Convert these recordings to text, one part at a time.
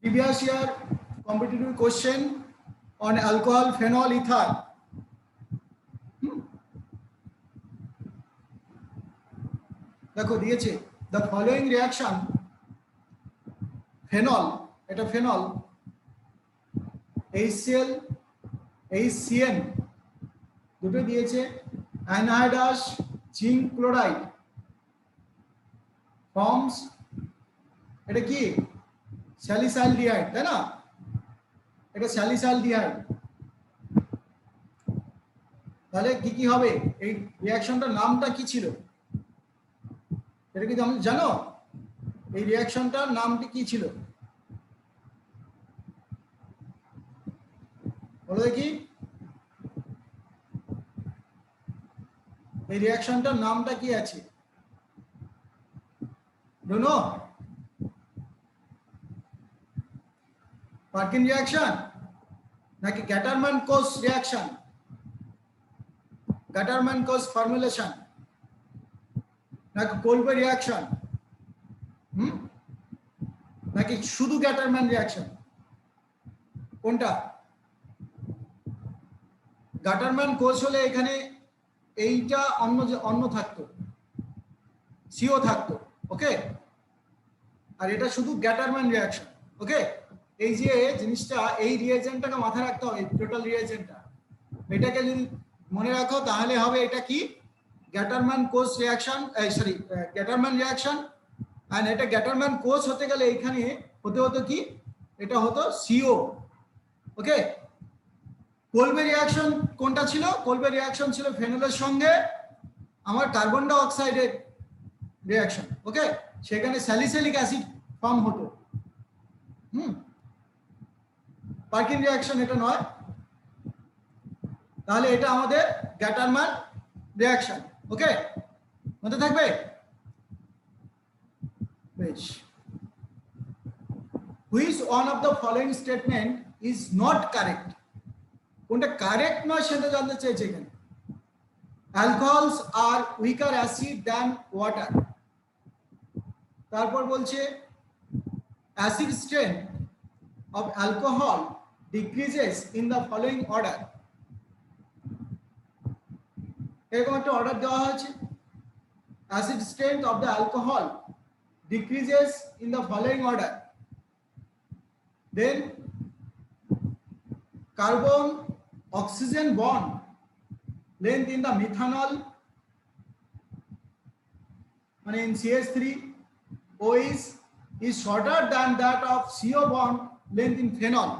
Previous year competitive question on alcohol, phenol, ether. দেখো দিয়েছে the following reaction phenol, এটা phenol, HCl, HCN দুটো দিয়েছে, anhydrous zinc chloride forms এটা কি স্যালিসাইলডিহাইড, তাই না? এটা স্যালিসাইলডিহাইড। তাহলে কি কি হবে? এই রিঅ্যাকশনটার নামটা কি ছিল? এটা কি তুমি জানো? এই রিঅ্যাকশনটার নামটি কি ছিল বলো দেখি। এই রিঅ্যাকশনটার নামটা কি আছে? Don't know? পার্কিন রিঅ্যাকশন নাকি গ্যাটারম্যান-কোচ রিঅ্যাকশন, গ্যাটারম্যান-কোচ ফর্মুলেশন নাকি কোলবে রিঅ্যাকশন, নাকি শুধু গ্যাটারম্যান রিঅ্যাকশন? কোনটা? গ্যাটারম্যান-কোচ হলে এখানে এইটা অন্য থাকতো, সিও থাকতো, ওকে? আর এটা শুধু গ্যাটারম্যান রিঅ্যাকশন, ওকে? এই যে জিনিসটা, এই রিয়েজেন্টটাকে মাথায় রাখতে হবে, টোটাল রিয়েজেন্টটা, এটাকে যদি মনে রাখো তাহলে হবে এটা কি গ্যাটারম্যান-কোচ রিঅ্যাকশন, সরি গ্যাটারম্যান রিঅ্যাকশন। আর এটা গ্যাটারম্যান-কোচ হতে গেলে এখানে হতো কি, এটা হতো সিও, ওকে? কোলবে রিঅ্যাকশন কোনটা ছিল? কোলবে রিঅ্যাকশন ছিল ফেনলের সঙ্গে আমার কার্বন ডাই অক্সাইডের রিঅ্যাকশন, ওকে? সেখানে স্যালিসাইলিক অ্যাসিড ফর্ম হতো। পার্কিন রিঅ্যাকশন এটা নয়, তাহলে এটা আমাদের গ্যাটারম্যান রিঅ্যাকশন, ওকে? মনে থাকবে? বেশ। Which one of the following statement is not correct? কোনটা কারেক্ট নয় সেটা জানতে চাইছে এখানে। Alcohols are weaker acid than water. তারপর বলছে acid strength of alcohol decreases in the following order. এরকম একটা অর্ডার দেওয়া হয়েছে, acid strength of the alcohol decreases in the following order. Then carbon oxygen bond length in the methanol, মানে in CH3 OH is shorter than that of CO bond length in phenol.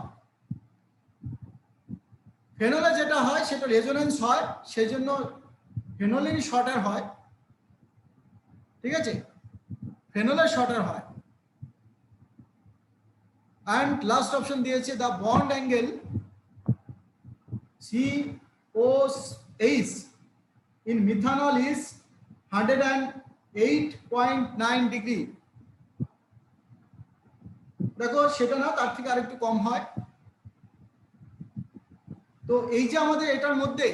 ফেনলে যেটা হয় সেটা resonance হয়, সেজন্য ফেনলেরই shorter হয়, ঠিক আছে? ফেনলের shorter হয়। and last option দিয়েছে the bond angle COH in methanol is 108.9 degree. দেখো সেটা না, তার থেকে আরেকটু কম হয়। তো এই যে আমাদের এটার মধ্যে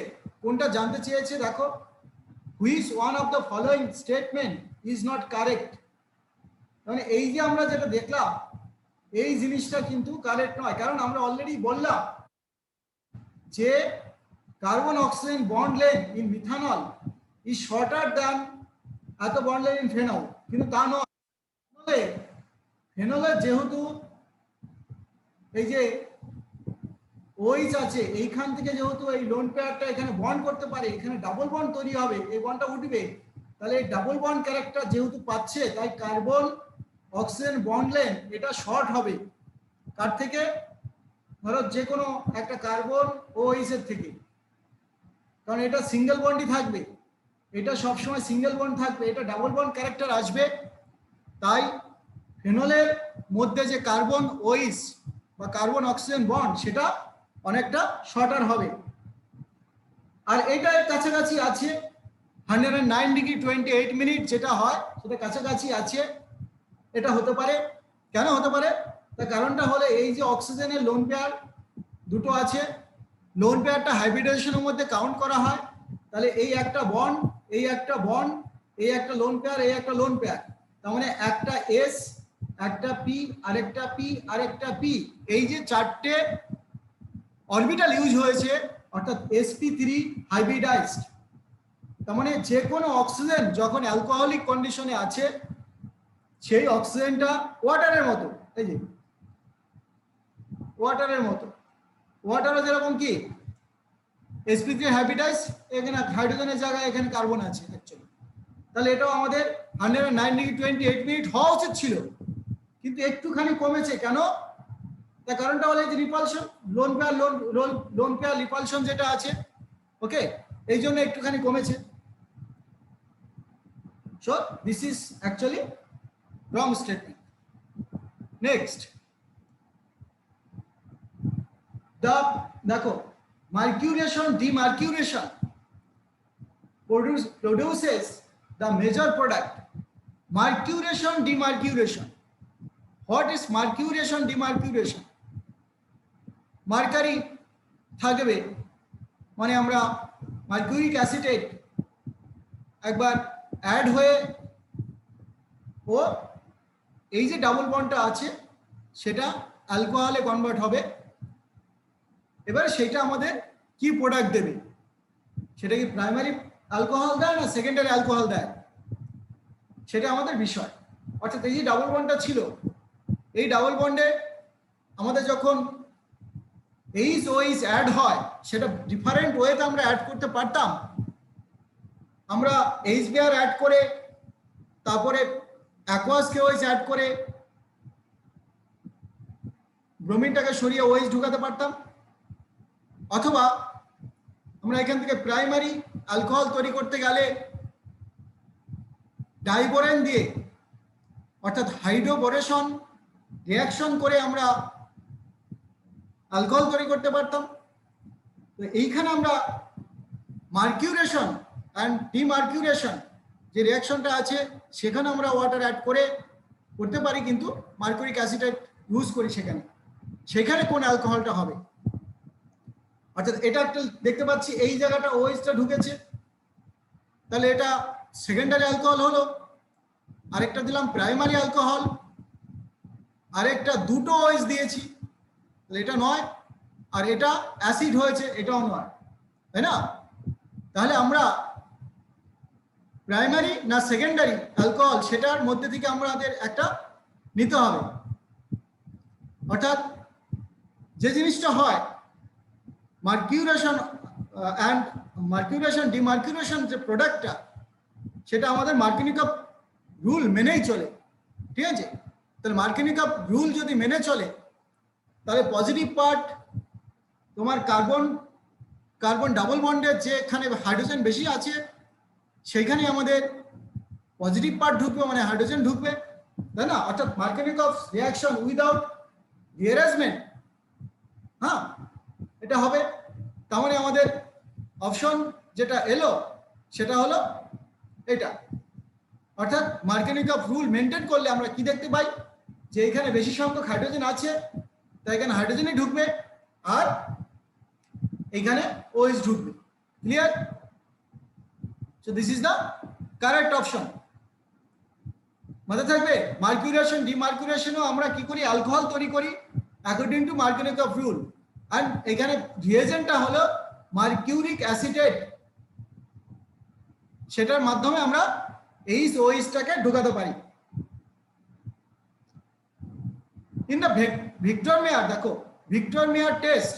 কোনটা জানতে চেয়েছে, দেখো which one of the following statement is not correct, মানে এই যে আমরা যেটা দেখলাম এই জিনিসটা কিন্তু কারেক্ট নয়, কারণ আমরা অলরেডি বললাম যে carbon oxygen bond length in methanol is shorter than এত বন্ড লেন্থ ইন ফেনল, কিন্তু তা নয়। ফেনলে যেহেতু এই যে OH আছে, এইখান থেকে যেহেতু এই লোন পেয়ারটা এখানে বন্ড করতে পারে, এখানে ডাবল বন্ড তৈরি হবে, এই বন্ডটা উঠবে, তাহলে এই ডাবল বন্ড ক্যারেক্টার যেহেতু পাচ্ছে, তাই কার্বন অক্সিজেন বন্ড লেন্থ এটা শর্ট হবে। কার থেকে? ধরো যে কোনো একটা কার্বন OH এর থেকে, কারণ এটা সিঙ্গেল বন্ডই থাকবে, এটা সবসময় সিঙ্গেল বন্ড থাকবে, এটা ডাবল বন্ড ক্যারেক্টার আসবে, তাই ফেনলের মধ্যে যে কার্বন OH বা কার্বন অক্সিজেন বন্ড সেটা অনেকটা শর্টার হবে। আর এটা কাছাকাছি আছে 109 ডিগ্রি 28 মিনিট যেটা হয় সেটা কাছাকাছি আছে, এটা হতে পারে। কেন হতে পারে? তার কারণটা হলো এই যে অক্সিজেনের লোন পেয়ার দুটো আছে, লোন পেয়ারটা হাইব্রিডেশনের মধ্যে কাউন্ট করা হয়, তাহলে এই একটা বন্ড, এই একটা বন্ড, এই একটা লোন পেয়ার, এই একটা লোন পেয়ার, তার মানে একটা S একটা পি, আরেকটা পি, আরেকটা পি, এই যে চারটে অরবিটাল ইউজ হয়েছে, অর্থাৎ sp3 হাইব্রিডাইজড। তার মানে যে কোনো অক্সিজেন যখন অ্যালকোহলিক কন্ডিশনে আছে, সেই অক্সিজেনটা ওয়াটারের মতো, এই যে ওয়াটারের মতো, ওয়াটারও যেরকম কি sp3 হাইব্রিডাইজ, এখানে হাইড্রোজেনের জায়গায় এখানে কার্বন আছে অ্যাকচুয়ালি। তাহলে এটাও আমাদের 109°28' হওয়া উচিত ছিল, কিন্তু একটুখানি কমেছে। কেন? তার কারণটা হলো এই যে রিপালশন, লোন পেয়ার রিপালশন যেটা আছে, ওকে, এই জন্য একটুখানি কমেছে। So this is actually wrong statement. Next, দেখো, মার্কিউরেশন ডিমার্কিউরেশন produces the major product. Marcuration demarcuration. What is marcuration demarcuration? Mercury থাকবে, মানে আমরা মার্কিউরিক অ্যাসিটেট একবার অ্যাড হয়ে ও এই যে ডাবল বন্ডটা আছে সেটা অ্যালকোহলে কনভার্ট হবে। এবার সেটা আমাদের কি প্রোডাক্ট দেবে? সেটা কি প্রাইমারি অ্যালকোহল দেয় না সেকেন্ডারি অ্যালকোহল দেয়, সেটা আমাদের বিষয়। অর্থাৎ এই যে ডাবল বন্ডটা ছিল, এই ডাবল বন্ডে আমাদের যখন এইচ ওইচ অ্যাড হয়, সেটা ডিফারেন্ট ওয়েতে আমরা অ্যাড করতে পারতাম। আমরা এইচ বিআর অ্যাড করে, তারপরে অ্যাকোয়াস কেওএইচ অ্যাড করে ব্রোমিনটাকে সরিয়ে ওইচ ঢুকাতে পারতাম, অথবা আমরা এখান থেকে প্রাইমারি অ্যালকোহল তৈরি করতে গেলে ডাইবোরেন দিয়ে, অর্থাৎ হাইড্রোবোরেশন রিঅ্যাকশন করে আমরা অ্যালকোহল তৈরি করতে পারতাম। তো এইখানে আমরা মার্কিউরেশন অ্যান্ড ডিমার্কিউরেশন যে রিঅ্যাকশনটা আছে, সেখানে আমরা ওয়াটার অ্যাড করে করতে পারি, কিন্তু মার্কুরিক অ্যাসিডেট ইউজ করি সেখানে কোন অ্যালকোহলটা হবে? অর্থাৎ এটা একটা দেখতে পাচ্ছি এই জায়গাটা ওএইচটা ঢুকেছে, তাহলে এটা সেকেন্ডারি অ্যালকোহল হলো। আরেকটা দিলাম প্রাইমারি অ্যালকোহল, আরেকটা দুটো ওএইচ দিয়েছি, তাহলে এটা নয়। আর এটা অ্যাসিড হয়েছে, এটাও নয়, তাই না? তাহলে আমরা প্রাইমারি না সেকেন্ডারি অ্যালকোহল, সেটার মধ্যে থেকে আমাদের একটা নিতে হবে। অর্থাৎ যে জিনিসটা হয় মার্কিউরেশন অ্যান্ড মার্কিউরেশন ডিমার্কিউরেশন যে প্রোডাক্টটা, সেটা আমাদের মার্কিনিকপ রুল মেনেই চলে, ঠিক আছে? তাহলে মার্কিনিকপ রুল যদি মেনে চলে, তাহলে পজিটিভ পার্ট তোমার কার্বন ডাবল বন্ডের যেখানে হাইড্রোজেন বেশি আছে, সেইখানে আমাদের পজিটিভ পার্ট ঢুকবে, মানে হাইড্রোজেন ঢুকবে, তাই না? অর্থাৎ মার্কিনিকপ রিঅ্যাকশন উইদাউট রিঅ্যারেঞ্জমেন্ট, হ্যাঁ, এটা হবে। তার মানে আমাদের অপশন যেটা এলো সেটা হলো এটা। অর্থাৎ মার্কিনিকপ রুল মেনটেন করলে আমরা কি দেখতে পাই, যে এখানে বেশি সংখ্যক হাইড্রোজেন আছে, তাই এখানে হাইড্রোজেনই ঢুকবে, আর এখানে OH ঢুকবে। Clear? So this is the correct option. মাথায় থাকবে, মার্কিউরেশন ডিমার্কিউরেশনও আমরা কি করি? অ্যালকোহল তৈরি করি অ্যাকর্ডিং টু মার্কিনিকপ রুল। আর এখানে রিয়েজেন্টটা হলো মার্কিউরিক অ্যাসিটেট, সেটার মাধ্যমে আমরা এইচ ওএইচটাকে ঢোকাতে পারি। ইন দ্য ভিক্টর মেয়ার, দেখো Victor Meyer test,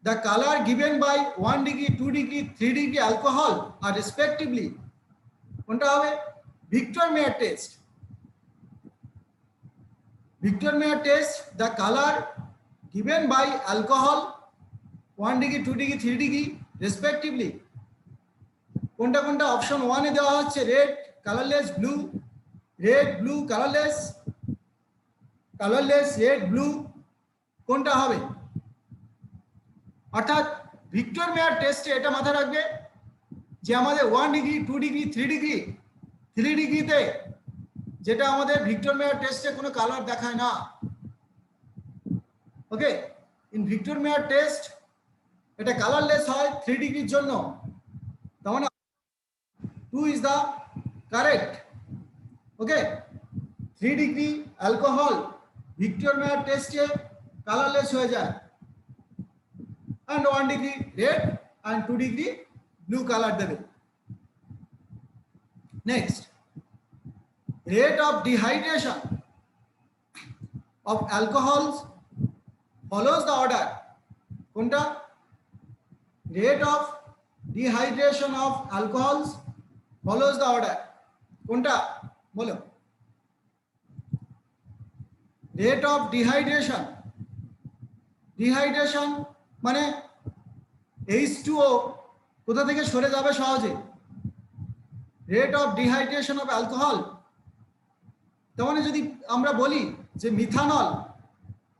the color given by 1 degree, 2 degree, 3 degree alcohol are respectively, কোনটা হবে? Victor Meyer test. Victor Meyer test, the color given by alcohol 1 degree, 2 degree, 3 degree respectively, কোনটা কোনটা? Option 1 এ দেওয়া হচ্ছে red, colourless, blue, red, blue, colourless, red, blue, কোনটা হবে? অর্থাৎ Victor Meyer টেস্টে এটা মাথায় রাখবে যে আমাদের 1 ডিগ্রি, 2 ডিগ্রি, 3 ডিগ্রিতে যেটা আমাদের ভিক্টর মেয়ার টেস্টে কোনো কালার দেখায় না। Okay, in Victor Meyer test এটা কালারলেস হয় 3 ডিগ্রির জন্য। তার মানে 2 is the correct. Okay, 3 degree alcohol Victor Meyer টেস্টে কালারলেস হয়ে যায়, and 1 degree red and 2 degree blue colour দেবে। Next, rate of dehydration of alcohols follows the order, কোনটা? rate of dehydration of alcohols follows the order, কোনটা বলো? rate of dehydration, dehydration মানে H2O কোথা থেকে সরে যাবে সহজে? rate of dehydration of alcohol, তার মানে যদি আমরা বলি যে মিথানল,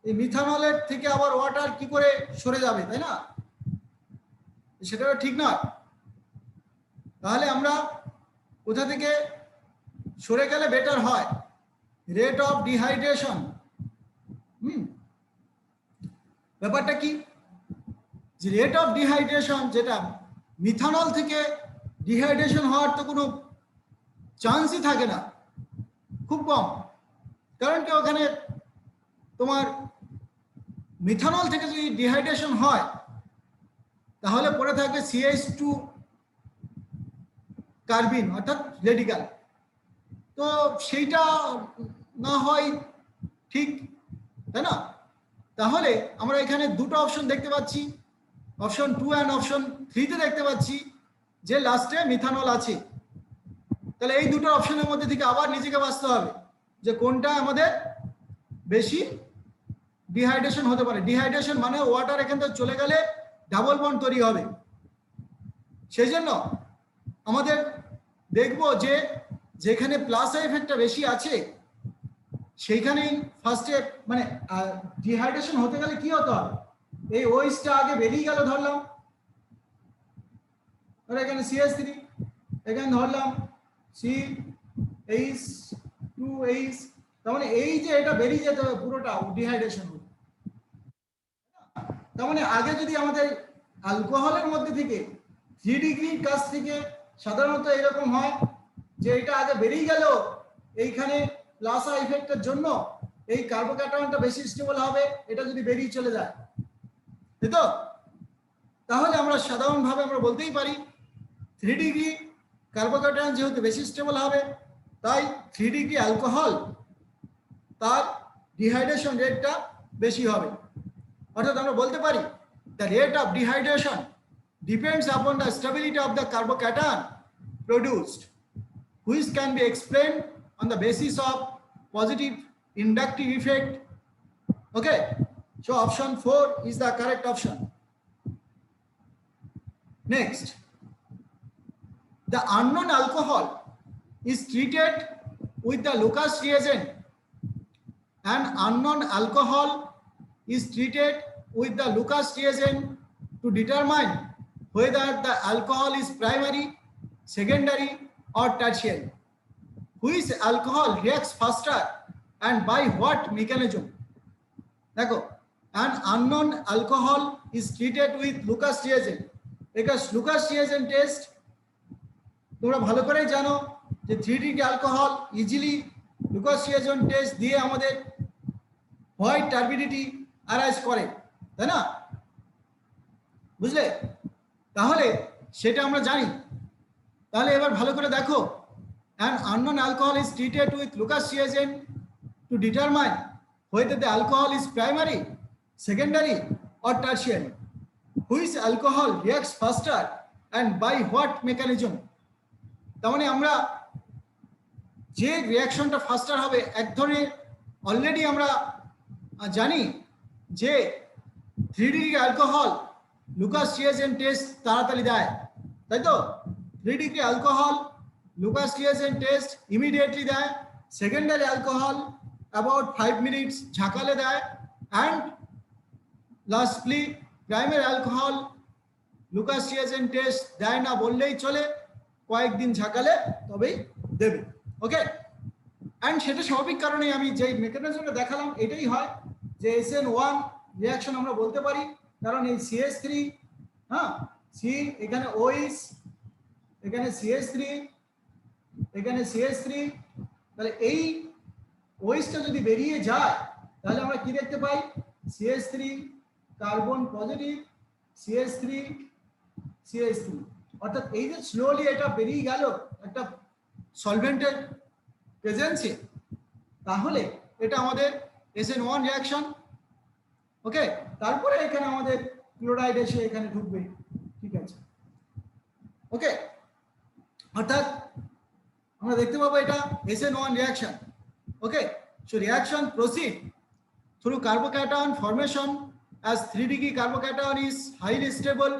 এই মিথানলের থেকে আবার ওয়াটার কি করে সরে যাবে, তাই না? সেটা ঠিক নয়। তাহলে আমরা কোথা থেকে সরে গেলে বেটার হয়? Rate of dehydration. ব্যাপারটা কি, যে রেট অফ ডিহাইড্রেশন, যেটা মিথানল থেকে ডিহাইড্রেশন হওয়ার তো কোনো চান্সই থাকে না, খুব কম। কারণ কি, ওখানে তোমার মিথানল থেকে যদি ডিহাইড্রেশন হয় তাহলে পরে থাকবে CH2 কার্বিন অর্থাৎ রেডিকাল। তো সেইটা না হয় ঠিক, তাই না? তাহলে আমরা এখানে দুটো অপশন দেখতে পাচ্ছি, অপশন 2 অ্যান্ড অপশন 3 তে দেখতে পাচ্ছি যে লাস্টে মিথানল আছে। তাহলে এই দুটো অপশনের মধ্যে থেকে আবার নিজেকে বাঁচতে হবে যে কোনটা আমাদের বেশি ডিহাইড্রেশন হতে পারে। ডিহাইড্রেশন মানে ওয়াটার এখান থেকে চলে গেলে ডাবল বন্ড তৈরি হবে। সেই জন্য আমাদের দেখব যে যেখানে প্লাস এফেক্টটা বেশি আছে সেইখানেই ফার্স্টে মানে ডিহাইড্রেশন হতে গেলে কি হতে হবে, এই ওইসটা আগে বেরিয়ে গেল ধরলাম, এখানে CH3, এখানে ধরলাম CH2H, তার মানে এই যে এটা বেরিয়ে যেতে হবে পুরোটা ডিহাইড্রেশন হবে। তার মানে আগে যদি আমাদের অ্যালকোহলের মধ্যে থেকে 3 ডিগ্রির কাছ থেকে সাধারণত এরকম হয় যে এটা আগে বেরিয়ে গেল, এইখানে প্লাস ইফেক্টের জন্য এই কার্বোক্যাটায়নটা বেশি স্টেবল হবে, এটা যদি বেরিয়ে চলে যায়, তাই তো? তাহলে আমরা সাধারণভাবে আমরা বলতেই পারি 3 ডিগ্রি কার্বোক্যাটায়ন যেহেতু বেশি স্টেবল হবে, তাই 3 ডিগ্রি অ্যালকোহল তার ডিহাইড্রেশন রেটটা বেশি হবে। অর্থাৎ আমরা বলতে পারি the rate of dehydration depends upon the stability of the carbocation produced, which can be explained on the basis of positive inductive effect. Okay, so option 4 is the correct option. Next, the unknown alcohol is treated with the Lucas reagent. An unknown alcohol is treated with the Lucas reagent to determine whether the alcohol is primary, secondary or tertiary. Which alcohol reacts faster and by what mechanism? দেখো, an unknown alcohol is treated with Lucas reagent. because Lucas reagent test তোমরা ভালো করেই জানো যে 3 degree alcohol easily Lucas reagent test দিয়ে আমাদের white turbidity arise করে, তাই না? বুঝলে? তাহলে সেটা আমরা জানি। তাহলে এবার ভালো করে দেখো, an unknown alcohol is treated with Lucas reagent to determine whether the alcohol is primary, secondary or tertiary. Which alcohol reacts faster and by what mechanism? তার মানে আমরা যে রিঅ্যাকশনটা ফাস্টার হবে, এক ধরনের অলরেডি আমরা জানি যে 3 degree alcohol Lucas reagent test তাড়াতাড়ি দেয়, তাই তো? 3 degree alcohol Lucas reagent test immediately দেয়, সেকেন্ডারি অ্যালকোহল অ্যাবাউট 5 মিনিটস ঝাঁকালে দেয়, and lastly primary alcohol Lucas reagent test দেয় না বললেই চলে, কয়েকদিন ঝাঁকালে তবেই দেবে। ওকে, অ্যান্ড সেটা স্বাভাবিক কারণে আমি যেই মেকানিজমটা দেখালাম এটাই হয় যে SN1 রিয়াকশন আমরা বলতে পারি, কারণ এই CH3, হ্যাঁ, সি এখানে OH, এখানে CH3, এখানে CH3, তাহলে এই ওইসটা যদি বেরিয়ে যায় তাহলে আমরা কি দেখতে পাই CH3 carbon positive CH3 CH3 অর্থাৎ এই যে স্লোলি এটা বেরিয়ে গেল একটা সলভেন্টের প্রেজেন্সে তাহলে এটা আমাদের SN1 রিঅ্যাকশন ওকে তারপরে এখানে আমাদের ক্লোরাইড এসে এখানে ঢুকবে ঠিক আছে ওকে অর্থাৎ আমরা দেখতে পাবো এটা SN1 reaction okay so reaction proceed through carbocation formation as 3 degree carbocation is highly stable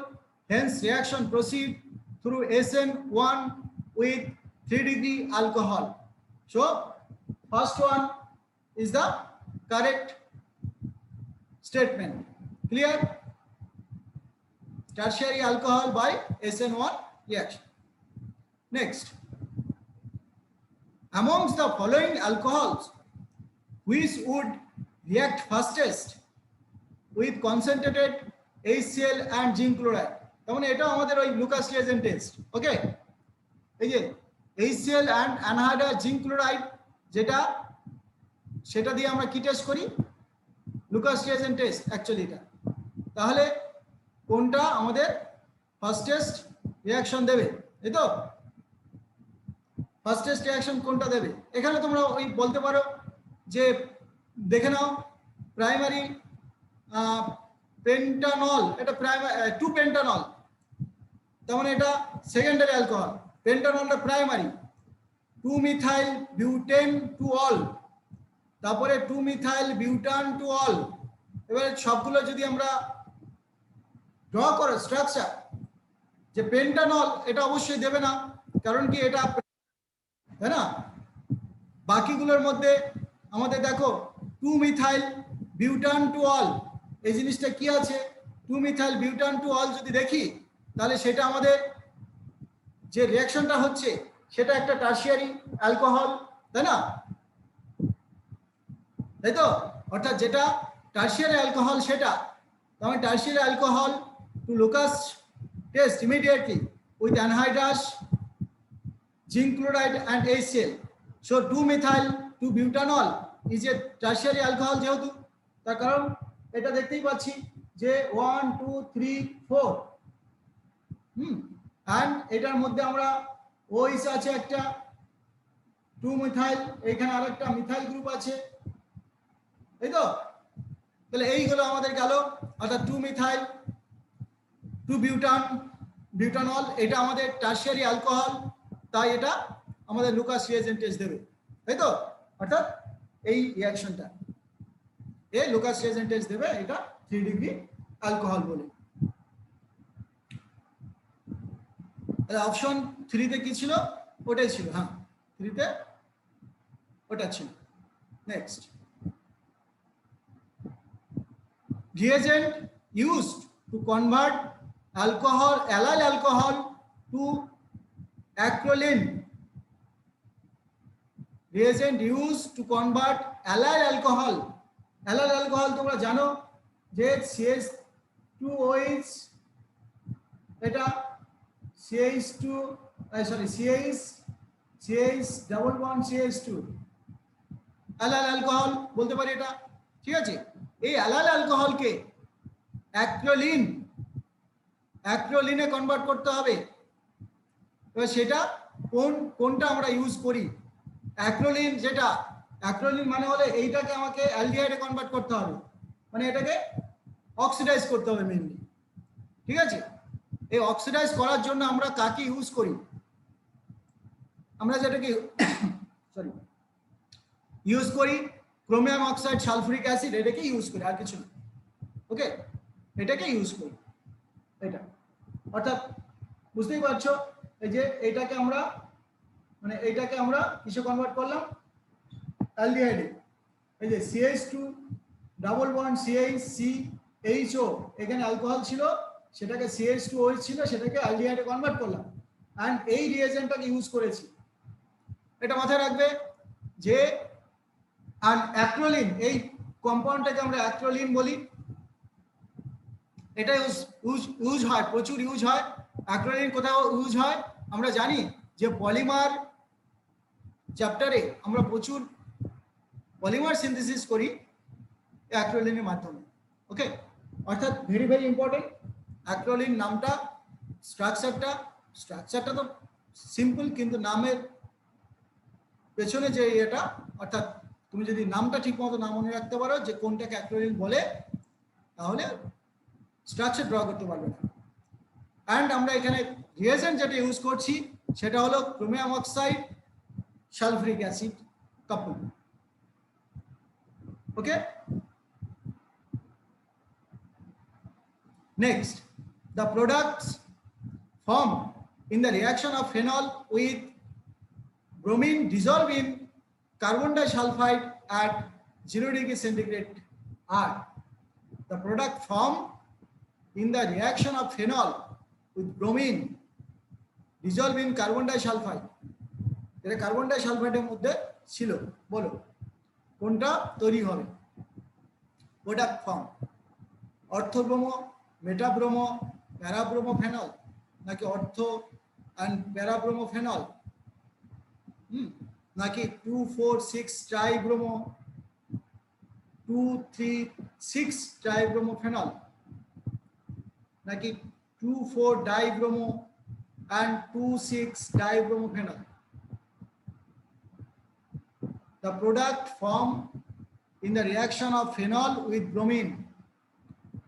hence reaction proceed through SN1 with 3 degree alcohol so first one is the correct statement clear tertiary alcohol by SN1 reaction next amongst the following alcohols which would react fastest with concentrated HCl and zinc chloride তখন এটা আমাদের ওই Lucas reagent test okay এই যে HCl and anhydrous zinc chloride যেটা সেটা দিয়ে আমরা কি টেস্ট করি লুকাস রিয়েজেন্ট টেস্ট অ্যাকচুয়ালি এটা তাহলে কোনটা আমাদের ফাস্টেস্ট রিঅ্যাকশন দেবে এই তো ফাস্টেস্ট রিঅ্যাকশন কোনটা দেবে এখানে তোমরা ওই বলতে পারো যে দেখে নাও প্রাইমারি পেন্টানল এটা প্রাইমারি 2 পেন্টানল তার মানে এটা সেকেন্ডারি অ্যালকোহল পেন্টানলটা primary 2 methyl butane two ol তারপরে 2 মিথাইল বিউটান টু অল এবারে সবগুলো যদি আমরা ড্র করো স্ট্রাকচার যে পেন্টানল এটা অবশ্যই দেবে না কারণ কি এটা তাই না বাকিগুলোর মধ্যে আমাদের দেখো 2 মিথাইল বিউটান টু অল এই জিনিসটা কি আছে 2 মিথাইল বিউটান টু অল যদি দেখি তাহলে সেটা আমাদের যে রিঅ্যাকশনটা হচ্ছে সেটা একটা টারশিয়ারি অ্যালকোহল তাই না তাই তো অর্থাৎ যেটা টারশিয়ারি অ্যালকোহল সেটা তাহলে tertiary alcohol to Lucas test immediately with anhydrous zinc chloride and HCl so 2 methyl 2 butanol is a tertiary alcohol যেহেতু তার কারণ এটা দেখতেই পাচ্ছি যে 1 2 3 4 and এটার মধ্যে আমরা OH আছে একটা 2 মিথাইল এখানে আরেকটা মিথাইল গ্রুপ আছে এই তো তাহলে এইগুলো আমাদের গেল অর্থাৎ 2 মিথাইল 2 butanol এটা আমাদের টারশিয়ারি অ্যালকোহল তাই এটা আমাদের লুকাস রিয়েজেন্ট টেস্ট দেবে তাই তো অর্থাৎ এই রিঅ্যাকশনটা এই লুকাস রিয়েজেন্ট টেস্ট দেবে এটা 3 ডিগ্রি অ্যালকোহল বলে তাহলে অপশন 3 তে কি ছিল ওটাই ছিল হ্যাঁ 3 তে ওটা ছিল next reagent used to convert alcohol allyl alcohol to acrolein reagent used to convert allyl alcohol তোমরা জানো যে CH2OH এটা CH2 sorry CH double bond CH2 allyl alcohol বলতে পারি এটা ঠিক আছে এই allyl alcohol কে অ্যাক্রোলিনে কনভার্ট করতে হবে এবার সেটা কোনটা আমরা ইউজ করি অ্যাক্রোলিন যেটা অ্যাক্রোলিন মানে হলে এইটাকে আমাকে অ্যালডিহাইডে কনভার্ট করতে হবে মানে এটাকে অক্সিডাইজ করতে হবে মেইনলি ঠিক আছে এই অক্সিডাইজ করার জন্য আমরা কাকে ইউজ করি আমরা যেটাকে সরি ইউজ করি ক্রোমিয়াম অক্সাইড সালফুরিক অ্যাসিড এটাকে ইউজ করি আর কিছু না ওকে এটাকে ইউজ করি এটা অর্থাৎ বুঝতেই পারছো এই যে এইটাকে আমরা মানে এইটাকে আমরা কিসে কনভার্ট করলাম অ্যালডিহাইডে এই যে CH2 ডাবল বন্ড CHO এখানে অ্যালকোহল ছিল সেটাকে CH2OH ছিল সেটাকে অ্যালডিহাইডে কনভার্ট করলাম এন্ড এই রিএজেন্টটাকে ইউজ করেছি এটা মাথায় রাখবে যে আর অ্যাক্রোলিন এই কম্পাউন্ডটাকে আমরা অ্যাক্রোলিন বলি এটা ইউজ হয় প্রচুর ইউজ হয় অ্যাক্রোলিন কোথাও ইউজ হয় আমরা জানি যে পলিমার চ্যাপ্টারে আমরা প্রচুর পলিমার সিনথেসিস করি অ্যাক্রিলিনের মাধ্যমে। ওকে, অর্থাৎ ভেরি ভেরি ইম্পর্টেন্ট, অ্যাক্রিলিন নামটা, স্ট্রাকচারটা তো সিম্পল, কিন্তু নামের পেছনে যে এটা, অর্থাৎ তুমি যদি নামটা ঠিক মতো না মনে রাখতে পারো যে কোনটাকে অ্যাক্রিলিন বলে, তাহলে স্ট্রাকচার ড্র করতে পারবে না। অ্যান্ড আমরা এখানে রিয়েজেন্ট যেটা ইউজ করছি সেটা হলো chromium oxide sulphuric acid couple. Okay, next, the products formed in the reaction of phenol with bromine dissolve in carbon disulfide at 0 degree centigrade are the product formed in the reaction of phenol with bromine dissolve in carbon disulfide, এটা carbon ডাইসালফাইডের মধ্যে ছিল, বলো কোনটা তৈরি হবে? Product form অর্থব্রোমো, মেটাব্রোমো, প্যারাব্রোমো phenol, নাকি অর্থ and প্যারাব্রোমো phenol, নাকি 2,4,6 ট্রাইব্রোমো, 2,3,6 ট্রাইব্রোমো ফেনল, নাকি 2,4 dibromo and 2,6 dibromo phenol? The product formed in the reaction of phenol with bromine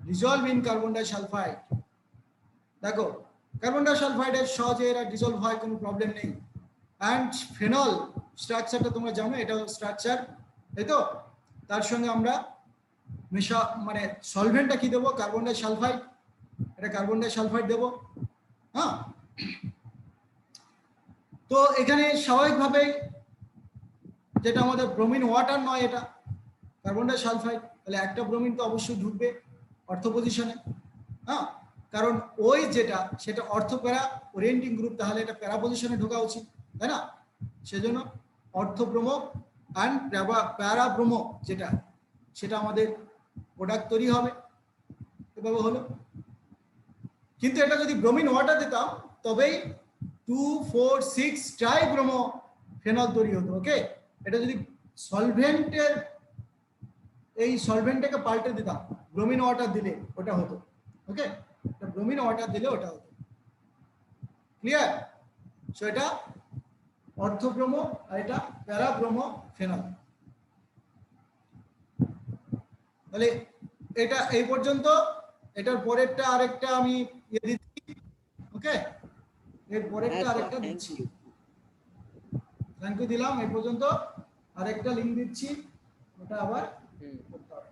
dissolve in carbon disulfide. দেখো কার্বন ডাইসালফাইডের সহজে এরা ডিসলভ হয়, কোনো প্রবলেম নেই। অ্যান্ড ফেনল স্ট্রাকচারটা তোমরা জানো, এটা স্ট্রাকচার, তাই তো? তার সঙ্গে আমরা মানে সলভেন্টটা কি দেবো? কার্বন ডাইসালফাইড, এটা কার্বন ডাইসালফাইড দেবো। হ্যাঁ, তো এখানে স্বাভাবিকভাবে যেটা আমাদের ব্রোমিন ওয়াটার নয়, এটা কার্বন ডাইসালফাইড, তাহলে একটা ব্রোমিন তো অবশ্যই ঢুকবে অর্থ পজিশনে। হ্যাঁ, কারণ ওই যেটা সেটা অর্থ প্যারা ওরিয়েন্টিং গ্রুপ, তাহলে এটা প্যারা পজিশনে ঢোকা উচিত, তাই না? সেজন্য অর্থব্রোমো অ্যান্ড প্যারাব্রোমো যেটা, সেটা আমাদের প্রোডাক্ট তৈরি হবে, এভাবে হলো। কিন্তু এটা যদি ব্রোমিন ওয়াটার দিতাম তবেই 2,4,6 ট্রাইব্রোমো ফেনল তৈরি হতো। ওকে, এটা যদি সলভেন্টের, এই সলভেন্টটাকে পাল্টে দিতাম, ব্রোমিন ওয়াটার দিলে ওটা হতো। ওকে, ব্রোমিন ওয়াটার দিলে ওটা হতো। ক্লিয়ার? সো এটা অর্থব্রোমো আর এটা প্যারাব্রোমো ফেনল। তাহলে এটা এই পর্যন্ত। এটার পরেরটা আরেকটা আমি দিচ্ছি। ওকে, এর পরেরটা আরেকটা দিচ্ছি। থ্যাংক ইউ দিলাম এই পর্যন্ত। আরেকটা লিঙ্ক দিচ্ছি, ওটা আবার করতে হবে।